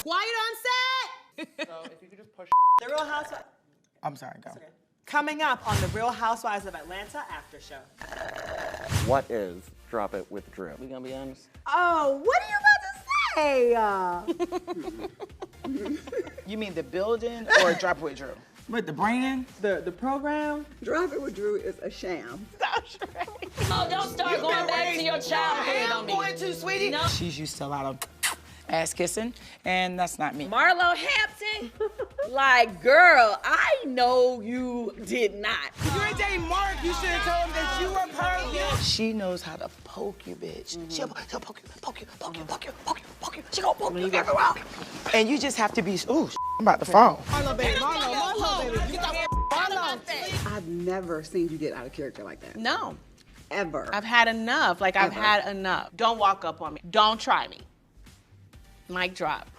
Quiet on set! So if you could just push. The Real Housewives. I'm sorry, go. Okay. Coming up on the Real Housewives of Atlanta after show. What is Drop It with Drew? We gonna be honest? Oh, what are you about to say? You mean the building or Drop It with Drew? With the brand? The program? Drop It with Drew is a sham. Stop, Shereé. Oh, don't start going back to your childhood on me. I'm going to, sweetie. No. She's used to a lot of ass kissing, and that's not me. Marlo Hampton? Like, girl, I know you did not. You ain't dating Mark, you should have told him that you were perfect. She knows how to poke you, bitch. She'll poke you, poke you, poke you, poke you, poke you, poke you. She gonna poke you everywhere. And you just have to be, ooh, I'm about to fall. Marlo, baby, Marlo, baby. You got Marlo. I've never seen you get out of character like that. No. Ever. I've had enough. Like, I've had enough. Don't walk up on me. Don't try me. Mic drop.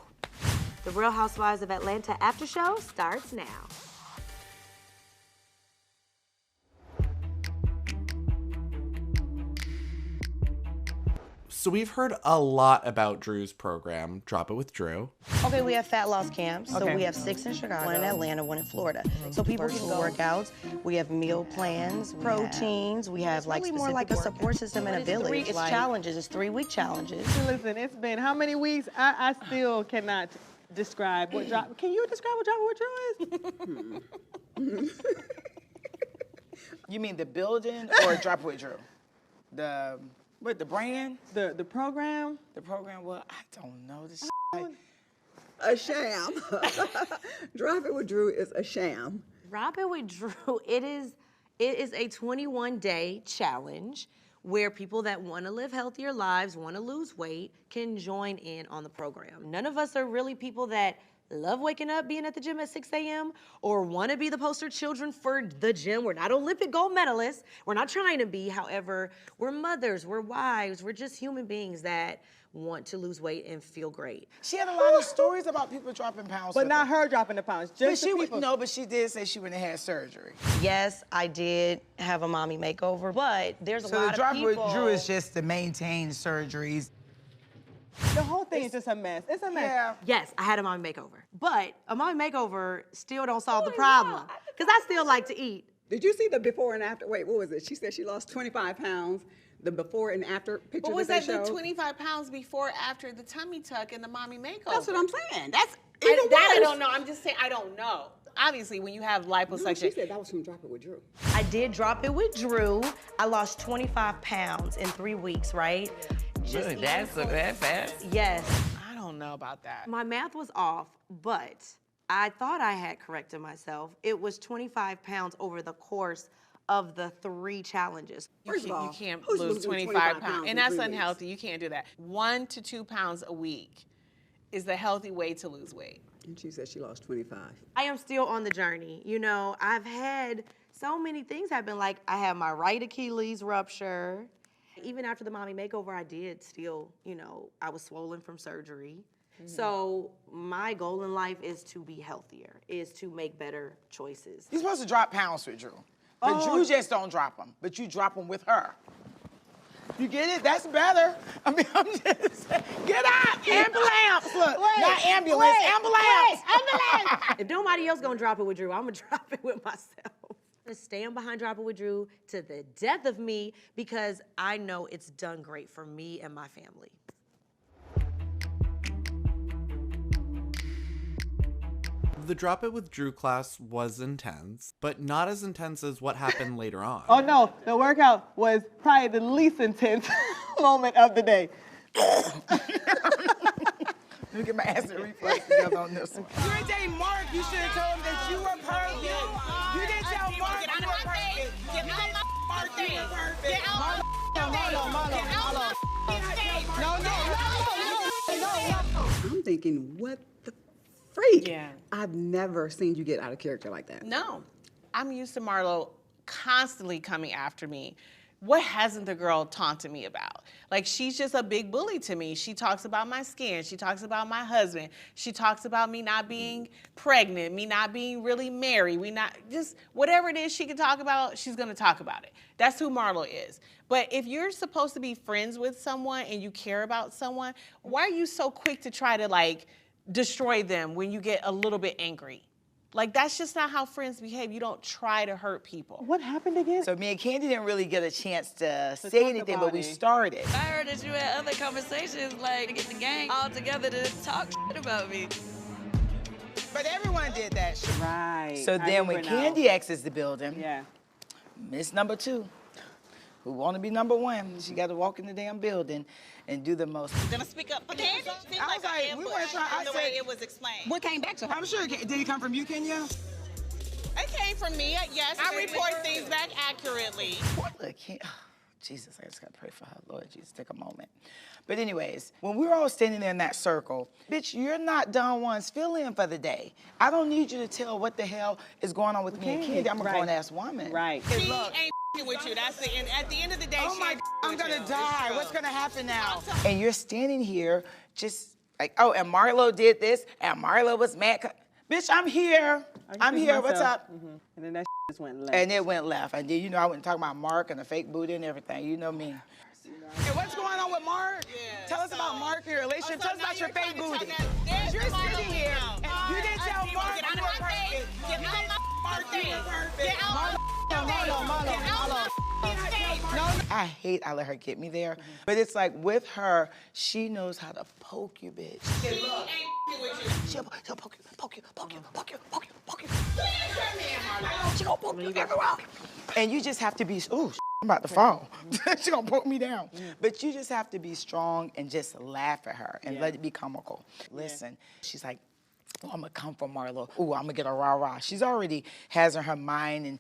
The Real Housewives of Atlanta after show starts now. So we've heard a lot about Drew's program, Drop It with Drew. Okay, we have fat loss camps. So Okay. we have 6 in Chicago, 1 in Atlanta, 1 in Florida. So people can go workouts. We have meal plans, proteins. We have like really more like a support system and a village. It's challenges. It's 3-week challenges. Listen, it's been how many weeks? I still cannot describe what drop. Can you describe what Drop It with Drew is? You mean the building or Drop It with Drew? The brand? The program? The program? Well, I don't know this. A sham. Drop It with Drew is a sham. Drop It with Drew, it is a 21-day challenge where people that want to live healthier lives, want to lose weight, can join in on the program. None of us are really people that love waking up, being at the gym at 6 a.m. or want to be the poster children for the gym. We're not Olympic gold medalists. We're not trying to be. However, we're mothers, we're wives, we're just human beings that want to lose weight and feel great. She had a lot of stories about people dropping pounds. But not her dropping the pounds. Just the people. No, but she did say she wouldn't have had surgery. Yes, I did have a mommy makeover, but there's a So the lot Drop of It people. with Drew is just to maintain surgeries. The whole thing is just a mess. It's a mess. Yeah. Yes, I had a mommy makeover. But a mommy makeover still don't solve the problem. Because I still like to eat. Did you see the before and after? Wait, what was it? She said she lost 25 pounds. The before and after picture But was that that they the showed. 25 pounds before, after the tummy tuck and the mommy makeover? That's what I'm saying. That's I don't know. I'm just saying I don't know. Obviously, when you have No, liposuction. she said that was from Drop It with Drew. I did drop it with Drew. I lost 25 pounds in 3 weeks, right? Really, that's that fast? Yes. I don't know about that. My math was off, but I thought I had corrected myself. It was 25 pounds over the course of the 3 challenges. First of all, You can't who's lose losing 25 pounds. in And that's 3 weeks? unhealthy. You can't do that. 1 to 2 pounds a week is the healthy way to lose weight. And she said she lost 25. I am still on the journey. You know, I've had so many things happen. Like, I had my right Achilles rupture. Even after the mommy makeover, I did still, you know, I was swollen from surgery. So my goal in life is to be healthier, is to make better choices. You're supposed to drop pounds with Drew. But Drew just don't drop them. But you drop them with her. You get it? That's better. I mean, I'm just saying. Get out! Ambulance! Look, not ambulance, ambulance! Ambulance! If nobody else gonna drop it with Drew, I'm gonna drop it with myself. I'm gonna stand behind Drop It with Drew to the death of me because I know it's done great for me and my family. The Drop It with Drew class was intense, but not as intense as what happened later on. Oh no, the workout was probably the least intense moment of the day. Let me get my acid reflux together on this one. You ain't dating Mark, you should have told him that you were perfect. You didn't tell Mark you were perfect. Get out of my Mark, you were perfect. Get out I'm thinking, what the freak? Yeah. I've never seen you get out of character like that. No. I'm used to Marlo constantly coming after me. What hasn't the girl taunted me about? Like, she's just a big bully to me. She talks about my skin. She talks about my husband. She talks about me not being pregnant, me not being really married. We not, just whatever it is she can talk about, she's gonna talk about it. That's who Marlo is. But if you're supposed to be friends with someone and you care about someone, why are you so quick to try to, like, destroy them when you get a little bit angry. Like, that's just not how friends behave. You don't try to hurt people. What happened again? So me and Kandi didn't really get a chance to say anything, but we started. I heard that you had other conversations, like to get the gang all together to talk shit about me. But everyone did that shit. Right. So then when Kandi exits the building, yeah, Miss number 2, who want to be number 1, she got to walk in the damn building and do the most. Gonna speak up for Kandi? Seemed I was like, we weren't trying. I the said way it was explained. What came back to her? I'm sure. Did it come from you, Kenya? It came from me. Yes, I report things back accurately. Look, Jesus, I just gotta pray for her. Lord Jesus, take a moment. But anyways, when we were all standing there in that circle, bitch, you're not done once. Fill in for the day. I don't need you to tell what the hell is going on with me and Kandi. I'm a grown-ass woman. Right. She ain't with you. That's the end. At the end of the day, Oh she my ain't God, I'm with gonna you. die. What's gonna happen now? And you're standing here just like, oh, and Marlo did this, and Marlo was mad. Bitch, I'm here. I'm here. What's up? Mm-hmm. And then that just went left. And it went left. And then, you know, I went talking about Mark and the fake booty and everything. You know me. Hey, what's going on with Mark? Yeah, Tell us about Mark and your relationship. Tell us about your fake booty. You're Marlo sitting here and you didn't tell Mark Get out you of were my face. perfect. Get out my face. Get out Marlo. I hate I let her get me there. But it's like with her, she knows how to poke you, bitch. She'll poke you. She gonna poke you everywhere. And you just have to be, ooh, I'm about to fall. She gonna poke me down. But you just have to be strong and just laugh at her and let it be comical. Listen, she's like, oh, I'm gonna come for Marlo. Ooh, I'm gonna get a rah-rah. She's already has in her mind and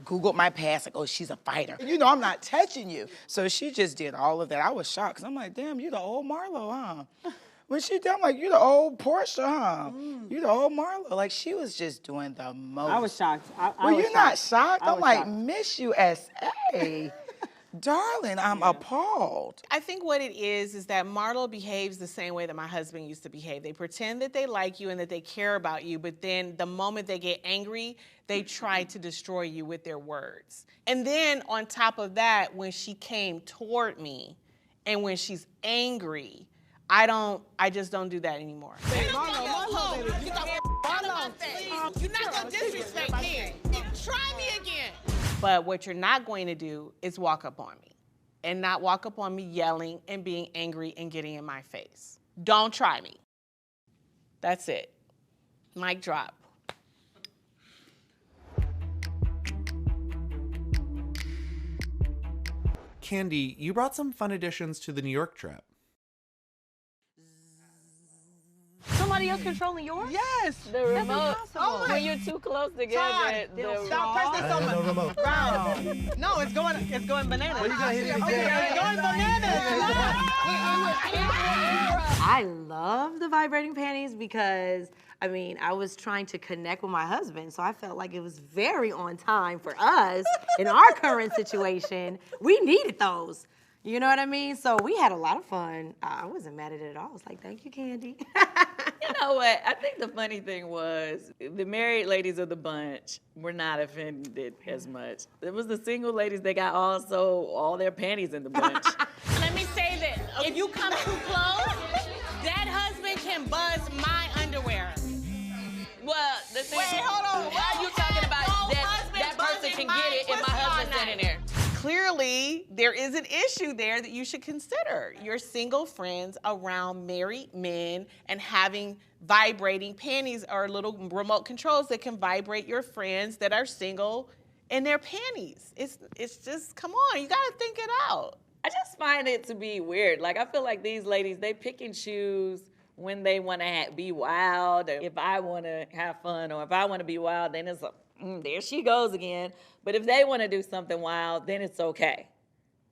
Googled my past, like, oh, she's a fighter. You know, I'm not touching you. So she just did all of that. I was shocked, because I'm like, damn, you the old Marlo, huh? When she did, I'm like, you the old Portia, huh? You the old Marlo. Like, she was just doing the most. I was shocked. Well, you're not shocked? I'm like, shocked. Miss USA. Darling, I'm appalled. I think what it is that Marlo behaves the same way that my husband used to behave. They pretend that they like you and that they care about you, but then the moment they get angry, they try to destroy you with their words. And then on top of that, when she came toward me and when she's angry, I just don't do that anymore. You're not gonna disrespect me. Try me again. But what you're not going to do is walk up on me and not walk up on me yelling and being angry and getting in my face. Don't try me. That's it. Mic drop. Kandi, you brought some fun additions to the New York trip. Somebody else controlling yours? Yes. The remote. impossible. When you're too close together, the Stop pressing so much. remote. Round. No, it's going bananas. Well, you gotta hit it again. Okay, it's going bananas. I love the vibrating panties because, I mean, I was trying to connect with my husband, so I felt like it was very on time for us in our current situation. We needed those. You know what I mean? So we had a lot of fun. I wasn't mad at it at all. I was like, thank you, Kandi. You know what? I think the funny thing was the married ladies of the bunch were not offended as much. It was the single ladies that got all their panties in the bunch. Let me say this. If you come too close, that husband can buzz my underwear. Well, the thing. Wait, hold on. Why are you talking about that person can get it if my husband's standing there? Clearly, there is an issue there that you should consider. Your single friends around married men and having vibrating panties or little remote controls that can vibrate your friends that are single in their panties. It's just, come on, you gotta think it out. I just find it to be weird. Like, I feel like these ladies, they pick and choose when they want to be wild, or if I want to have fun, or if I want to be wild, then it's there she goes again. But if they want to do something wild, then it's okay.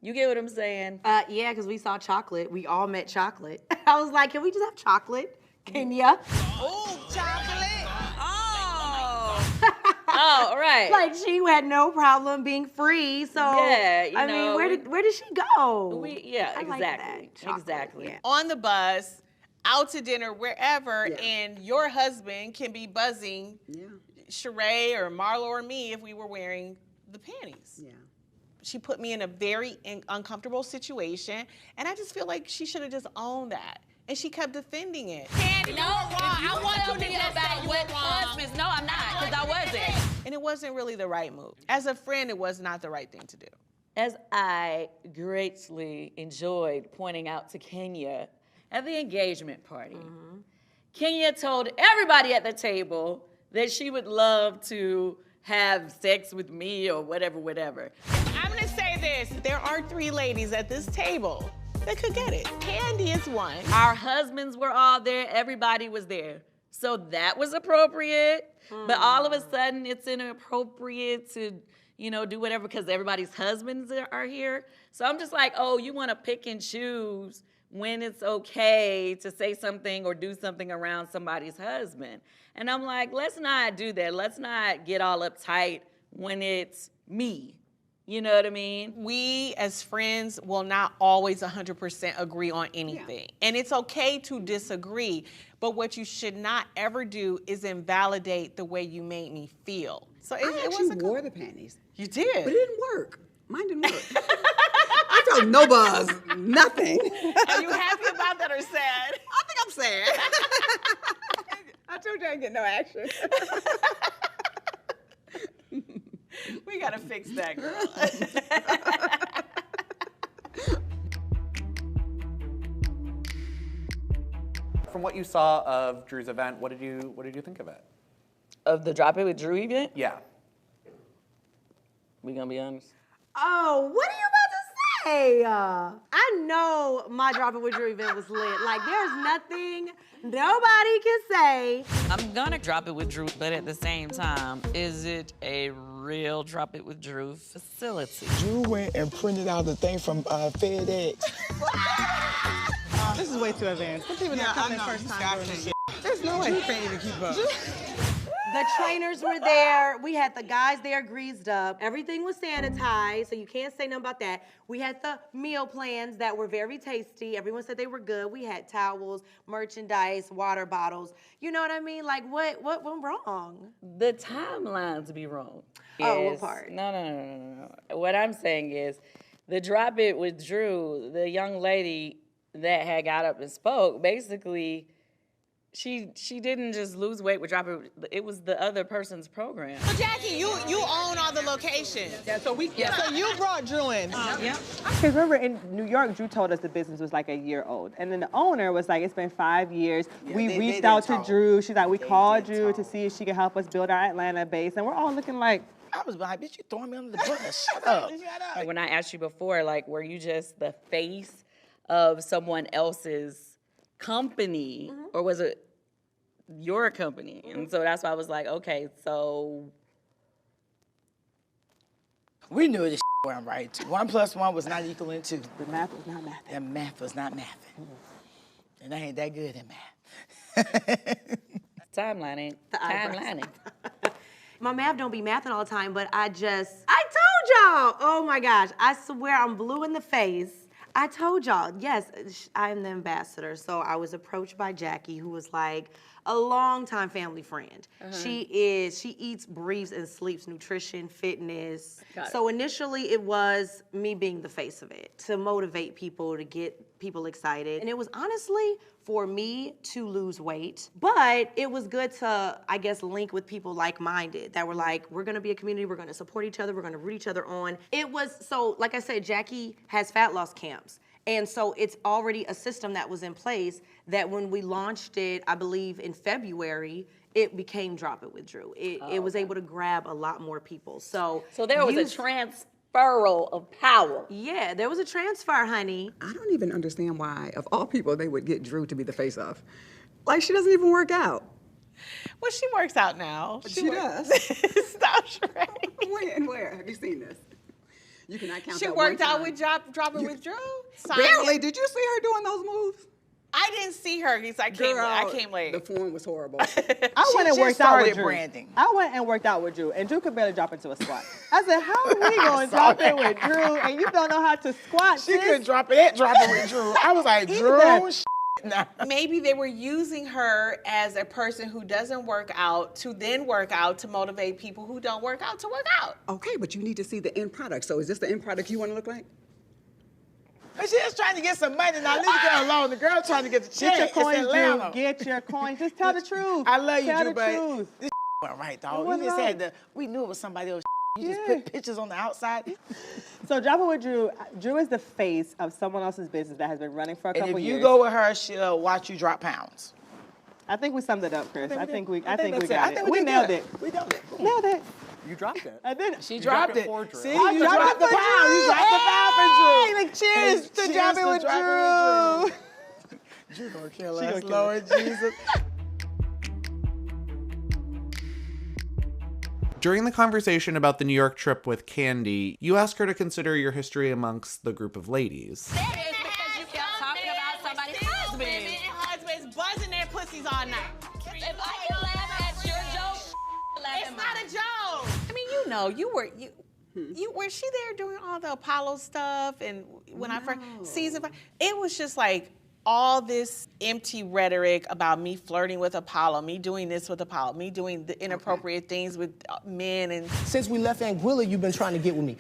You get what I'm saying? Yeah, because we saw chocolate. We all met chocolate. I was like, can we just have chocolate, Kenya? Oh, chocolate. Oh. Oh, right. Like, she had no problem being free. So, Yeah, you I know, mean, where did she go? Yeah, I like exactly. that. Chocolate, Exactly. yeah. On the bus, out to dinner, wherever, and your husband can be buzzing Shereé or Marlo or me if we were wearing the panties. Yeah. She put me in a very uncomfortable situation, and I just feel like she should have just owned that And she kept defending it. Kandi, No, I want to be about what husbands. No, I'm not, because I wasn't. And it wasn't really the right move. As a friend, it was not the right thing to do. As I greatly enjoyed pointing out to Kenya at the engagement party, Kenya told everybody at the table that she would love to have sex with me or whatever. I'm gonna say this, there are 3 ladies at this table that could get it. Kandi is one. Our husbands were all there, everybody was there. So that was appropriate, but all of a sudden it's inappropriate to, do whatever because everybody's husbands are here. So I'm just like, oh, you wanna pick and choose when it's okay to say something or do something around somebody's husband. And I'm like, let's not do that. Let's not get all uptight when it's me. You know what I mean? We as friends will not always 100% agree on anything. Yeah. And it's okay to disagree, but what you should not ever do is invalidate the way you made me feel. So I actually wore the panties. You did? But it didn't work. Mine didn't work. I felt no buzz, nothing. Are you happy about that or sad? I think I'm sad. I told you I didn't get no action. We gotta fix that, girl. From what you saw of Drew's event, what did you think of it? Of the Drop It With Drew event? Yeah. We gonna be honest? Oh, what are you about to say? I know my Drop It With Drew event was lit. Like, there's nothing nobody can say. I'm gonna drop it with Drew, but at the same time, is it a real Drop It With Drew facility? Drew went and printed out the thing from FedEx. This is way too advanced. Some people not coming first time doing this shit. There's no way. Drew can't even keep up. The trainers were there. We had the guys there greased up. Everything was sanitized, so you can't say nothing about that. We had the meal plans that were very tasty. Everyone said they were good. We had towels, merchandise, water bottles. You know what I mean? Like, what went wrong? The timelines be wrong. Oh, what part? No. What I'm saying is, the Drop It With Drew, the young lady that had got up and spoke, basically, she didn't just lose weight with Drop It. It was the other person's program. So Jackie, you own all the locations. Yeah, so you brought Drew in. Yeah. Because remember in New York, Drew told us the business was like a year old. And then the owner was like, it's been 5 years. Yeah, we they reached out to talk. Drew. She's like, we called did Drew talk. to see if she could help us build our Atlanta base. And we're all looking like, I was like, bitch, you throwing me under the bus. Shut up. Like when I asked you before, like, were you just the face of someone else's company, or was it your company? And so that's why I was like, okay, so. We knew this weren't right. 1 + 1 was not equaling 2. the math was not math. That math was not mathing. And I ain't that good at math. Timeline ain't. Timelining. My math don't be mathing all the time, but I told y'all. Oh my gosh, I swear I'm blue in the face. I told y'all, yes, I'm the ambassador. So I was approached by Jackie, who was like a longtime family friend. She eats, breathes, and sleeps nutrition, fitness. So initially it was me being the face of it, to motivate people, to get people excited. And it was honestly for me to lose weight, but it was good to, I guess, link with people like-minded that were like, we're gonna be a community, we're gonna support each other, we're gonna root each other on. It was, so like I said, Jackie has fat loss camps. And so it's already a system that was in place that when we launched it, I believe in February, it became Drop It With Drew. It was able to grab a lot more people. So there was a transferal of power. Yeah, there was a transfer, honey. I don't even understand why, of all people, they would get Drew to be the face of. Like, she doesn't even work out. Well, she works out now. She does. Stop, Shereé. When and where? Have you seen this? You cannot count She that worked one out time. with Drop It With Drew. Barely. Did you see her doing those moves? I didn't see her because I came late. The form was horrible. I went and just worked out with started Drew. branding. I went and worked out with Drew, and Drew could barely drop into a squat. I said, how are we going to drop it with Drew, and you don't know how to squat, She sis? couldn't drop it with Drew. I was like, Drew, nah. Maybe they were using her as a person who doesn't work out to then work out to motivate people who don't work out to work out. Okay, but you need to see the end product. So is this the end product you want to look like? But she just trying to get some money. Now leave the girl alone. The girl trying to get the check. Get your coins, It's Atlanta. Drew. Get your coins. Just tell the truth. I love you, tell Drew, the but truth. this went right, dog. It We just wasn't had we knew it was somebody else. You just put pictures on the outside. So Drop It with Drew. Drew is the face of someone else's business that has been running for a couple And if years. you go with her, she'll watch you drop pounds. I think we summed it up, Chris. I think we got that's it. We nailed it. We nailed it. Nailed it. You dropped it. I did. She You dropped it. for Drew. See, you dropped the pound. You dropped the pound for Drew. Like, cheers to Cheers Drop It to with Drop It Drew. Drew gonna kill She us, gonna kill Lord Jesus. During the conversation about the New York trip with Kandi, you asked her to consider your history amongst the group of ladies. That is because you kept talking about somebody's husband. Women and husbands buzzing their pussies all night. If I can laugh at your joke, laugh It's at not mine. a joke. I mean, you know, you were she there doing all the Apollo stuff? And when I first season 5, it was just like all this empty rhetoric about me flirting with Apollo, me doing this with Apollo, me doing the inappropriate things with men. And Since we left Anguilla, you've been trying to get with me.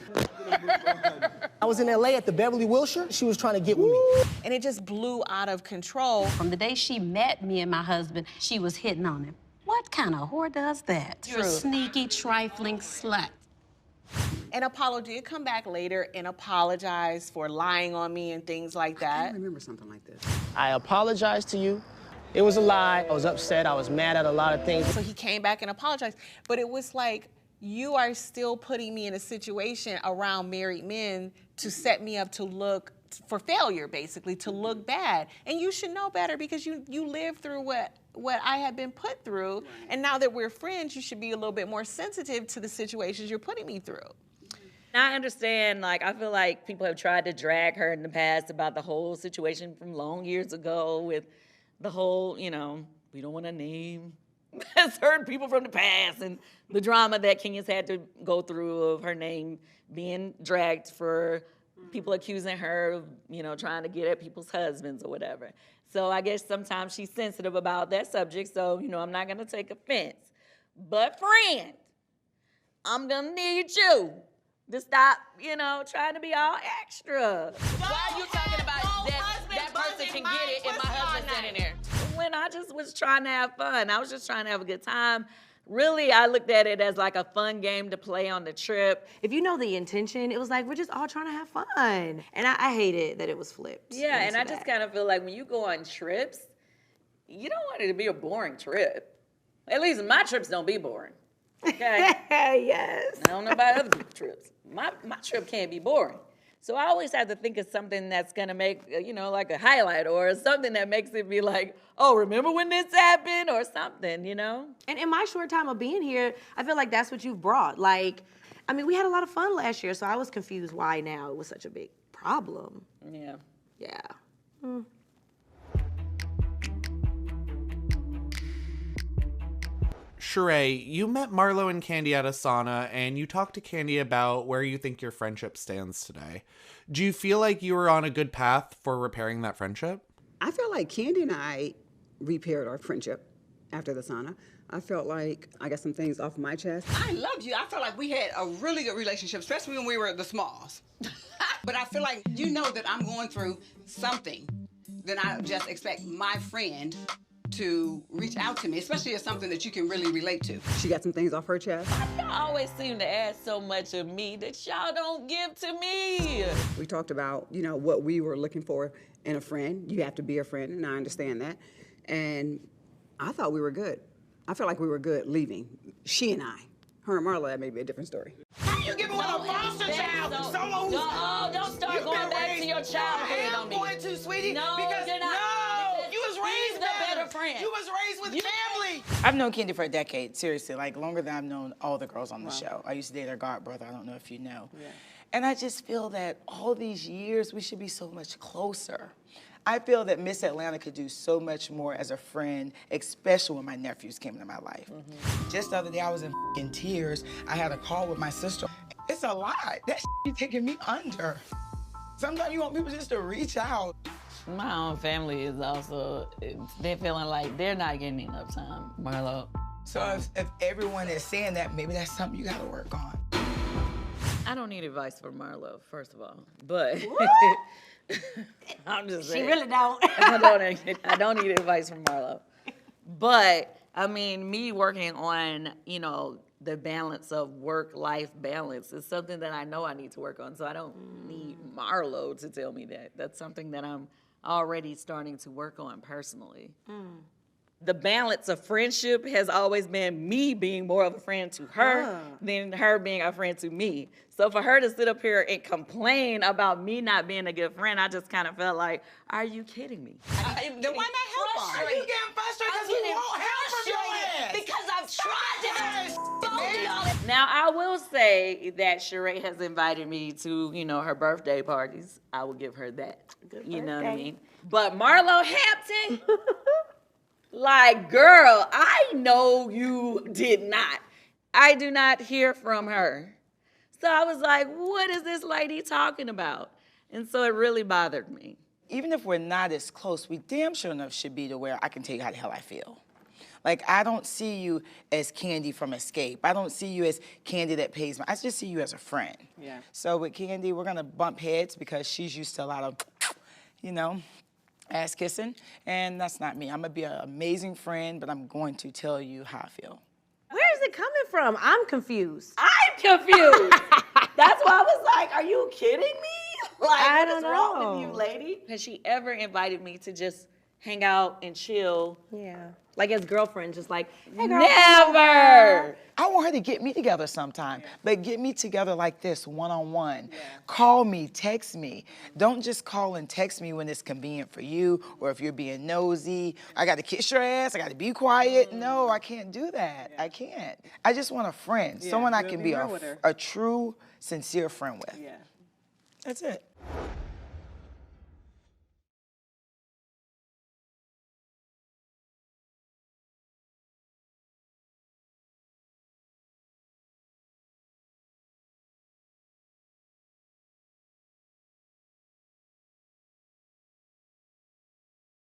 I was in LA at the Beverly Wilshire. She was trying to get with me. And it just blew out of control. From the day she met me and my husband, she was hitting on him. What kind of whore does that? You're a sneaky, trifling slut. And Apollo did come back later and apologize for lying on me and things like that. I remember something like this. I apologized to you. It was a lie. I was upset. I was mad at a lot of things. So he came back and apologized. But it was like, you are still putting me in a situation around married men to set me up to look for failure, basically, to look bad. And you should know better because you lived through what I had been put through. Right. And now that we're friends, you should be a little bit more sensitive to the situations you're putting me through. I understand, like, I feel like people have tried to drag her in the past about the whole situation from long years ago with the whole, you know, we don't want to name certain people from the past and the drama that Kenya's had to go through of her name being dragged for people accusing her of, you know, trying to get at people's husbands or whatever. So I guess sometimes she's sensitive about that subject, so, you know, I'm not going to take offense. But friend, I'm going to need you to stop, you know, trying to be all extra. Why are you talking about that person can get it if my husband's sitting there? When I just was trying to have fun. I was just trying to have a good time. Really, I looked at it as like a fun game to play on the trip. If you know the intention, it was like, we're just all trying to have fun. And I hated that it was flipped. Yeah, and I just kind of feel like when you go on trips, you don't want it to be a boring trip. At least my trips don't be boring. Okay? Yes. I don't know about other people's trips. My trip can't be boring. So I always have to think of something that's gonna make, you know, like a highlight or something that makes it be like, oh, remember when this happened or something, you know? And in my short time of being here, I feel like that's what you've brought. Like, I mean, we had a lot of fun last year, so I was confused why now it was such a big problem. Yeah. Yeah. Shereé, you met Marlo and Kandi at a sauna, and you talked to Kandi about where you think your friendship stands today. Do you feel like you were on a good path for repairing that friendship? I feel like Kandi and I repaired our friendship after the sauna. I felt like I got some things off my chest. I loved you. I felt like we had a really good relationship, especially when we were the Smalls. But I feel like you know that I'm going through something, then I just expect my friend to reach out to me, especially as something that you can really relate to. She got some things off her chest. Y'all always seem to ask so much of me that y'all don't give to me. We talked about, you know, what we were looking for in a friend. You have to be a friend, and I understand that. And I thought we were good. I felt like we were good leaving. She and I. Her and Marlo, that may be a different story. You give me a foster child, someone who's... Don't start going back to your childhood on me. I am going to, sweetie, No, because you're not. you was raised better friend. You was raised with family. I've known Kandi for a decade, seriously, like longer than I've known all the girls on the show. I used to date her godbrother, I don't know if you know. Yeah. And I just feel that all these years, we should be so much closer. I feel that Miss Atlanta could do so much more as a friend, especially when my nephews came into my life. Just the other day, I was in tears. I had a call with my sister. It's a lot. That be taking me under. Sometimes you want people just to reach out. My own family is also, they're feeling like they're not getting enough time, Marlo. So if everyone is saying that, maybe that's something you gotta work on. I don't need advice from Marlo, first of all, but I'm just saying. She really don't. I don't need advice from Marlo. But, I mean, me working on, you know, the balance of work-life balance is something that I know I need to work on, so I don't need Marlo to tell me that. That's something that I'm already starting to work on personally. The balance of friendship has always been me being more of a friend to her than her being a friend to me. So for her to sit up here and complain about me not being a good friend, I just kind of felt like, are you kidding me? Then why not help her? Are you getting frustrated because we won't help from your ass? Because I've tried to both y'all. Now, I will say that Shereé has invited me to, you know, her birthday parties. I will give her that. You know what I mean? But Marlo Hampton, like, girl, I know you did not. I do not hear from her. So I was like, what is this lady talking about? And so it really bothered me. Even if we're not as close, we damn sure enough should be to where I can tell you how the hell I feel. Like, I don't see you as Kandi from Escape. I don't see you as Kandi that pays me. I just see you as a friend. Yeah. So with Kandi, we're gonna bump heads because she's used to a lot of, you know, ass kissing, and that's not me. I'm gonna be an amazing friend, but I'm going to tell you how I feel. Where is it coming from? I'm confused. I'm confused. That's why I was like, are you kidding me? Like, what is wrong with you, lady? Has she ever invited me to just hang out and chill? Yeah. Like as girlfriend, just like, hey, girl, never. I want her to get me together sometime, but get me together like this, one-on-one. Call me, text me. Don't just call and text me when it's convenient for you or if you're being nosy. I got to kiss your ass, I got to be quiet. No, I can't do that. I can't. I just want a friend, someone I can be a true, sincere friend with. Yeah. That's it.